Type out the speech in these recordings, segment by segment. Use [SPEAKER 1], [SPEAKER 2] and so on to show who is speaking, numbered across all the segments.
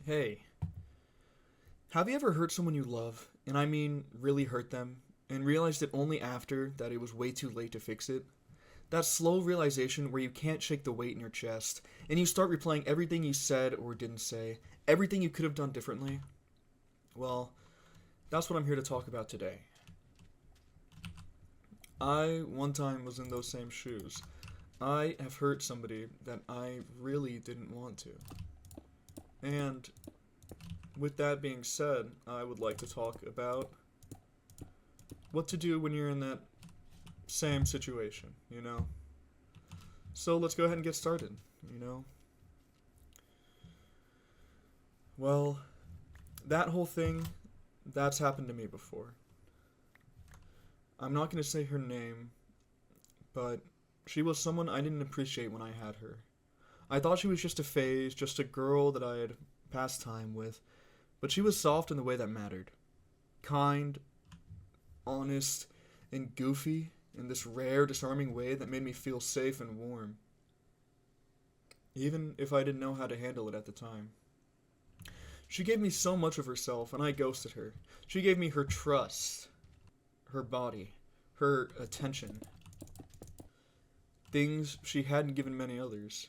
[SPEAKER 1] Hey, have you ever hurt someone you love, and I mean really hurt them, and realized it only after that it was way too late to fix it? That slow realization where you can't shake the weight in your chest, and you start replaying everything you said or didn't say, everything you could have done differently? Well, that's what I'm here to talk about today. I, one time, was in those same shoes. I have hurt somebody that I really didn't want to. And with that being said, I would like to talk about what to do when you're in that same situation. So let's go ahead and get started, you know? Well, that whole thing, that's happened to me before. I'm not going to say her name, but she was someone I didn't appreciate when I had her. I thought she was just a phase, just a girl that I had passed time with, but she was soft in the way that mattered. Kind, honest, and goofy in this rare, disarming way that made me feel safe and warm, even if I didn't know how to handle it at the time. She gave me so much of herself, and I ghosted her. She gave me her trust, her body, her attention, things she hadn't given many others,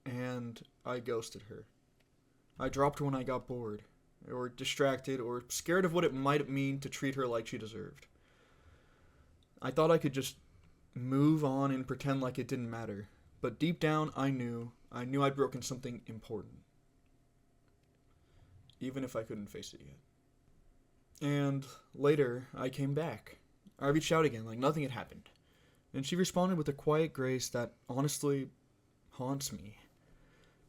[SPEAKER 1] and I ghosted her. I dropped her when I got bored, or distracted, or scared of what it might mean to treat her like she deserved. I thought I could just move on and pretend like it didn't matter, but deep down I knew I'd broken something important, even if I couldn't face it yet. And later, I came back. I reached out again like nothing had happened. And she responded with a quiet grace that honestly haunts me.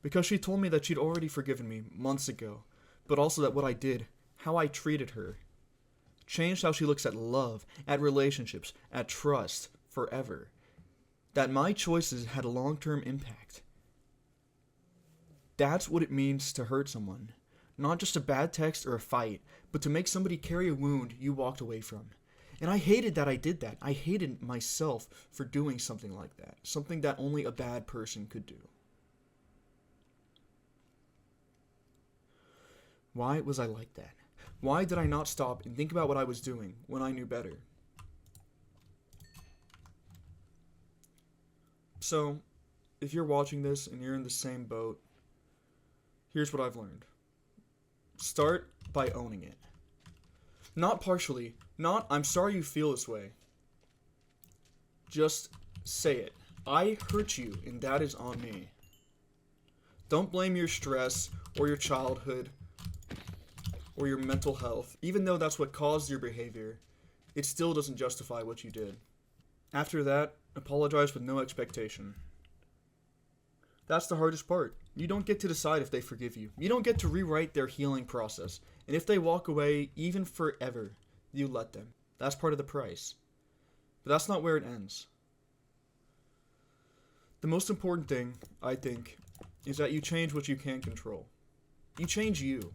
[SPEAKER 1] Because she told me that she'd already forgiven me months ago, but also that what I did, how I treated her, changed how she looks at love, at relationships, at trust, forever. That my choices had a long term impact. That's what it means to hurt someone. Not just a bad text or a fight, but to make somebody carry a wound you walked away from. And I hated that I did that. I hated myself for doing something like that. Something that only a bad person could do. Why was I like that? Why did I not stop and think about what I was doing when I knew better? So, if you're watching this and you're in the same boat, here's what I've learned. Start by owning it. Not partially, not I'm sorry you feel this way. Just say it. I hurt you and that is on me. Don't blame your stress or your childhood or your mental health. Even though that's what caused your behavior, it still doesn't justify what you did. After that, apologize with no expectation. That's the hardest part. You don't get to decide if they forgive you. You don't get to rewrite their healing process. And if they walk away, even forever, you let them. That's part of the price. But that's not where it ends. The most important thing, I think, is that you change what you can control. You change you.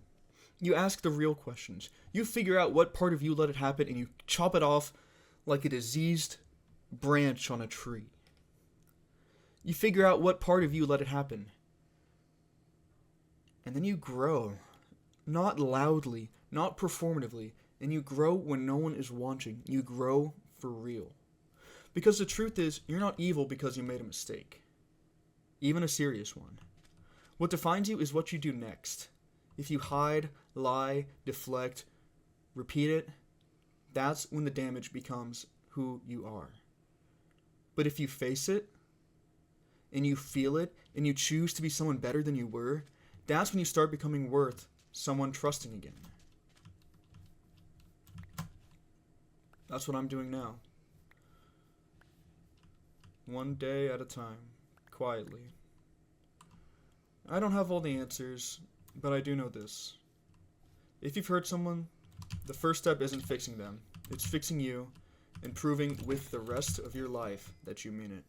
[SPEAKER 1] You ask the real questions. You figure out what part of you let it happen and you chop it off like a diseased branch on a tree. You figure out what part of you let it happen. And then you grow. Not loudly, not performatively. And you grow when no one is watching. You grow for real. Because the truth is, you're not evil because you made a mistake. Even a serious one. What defines you is what you do next. If you hide, lie, deflect, repeat it, that's when the damage becomes who you are. But if you face it, and you feel it, and you choose to be someone better than you were, that's when you start becoming worth someone trusting again. That's what I'm doing now. One day at a time, quietly. I don't have all the answers, but I do know this. If you've hurt someone, the first step isn't fixing them. It's fixing you and proving with the rest of your life that you mean it.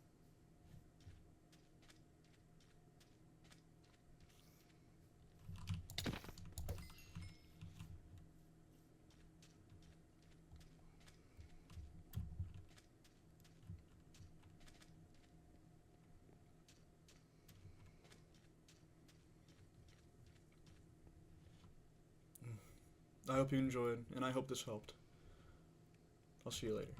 [SPEAKER 1] I hope you enjoyed, and I hope this helped. I'll see you later.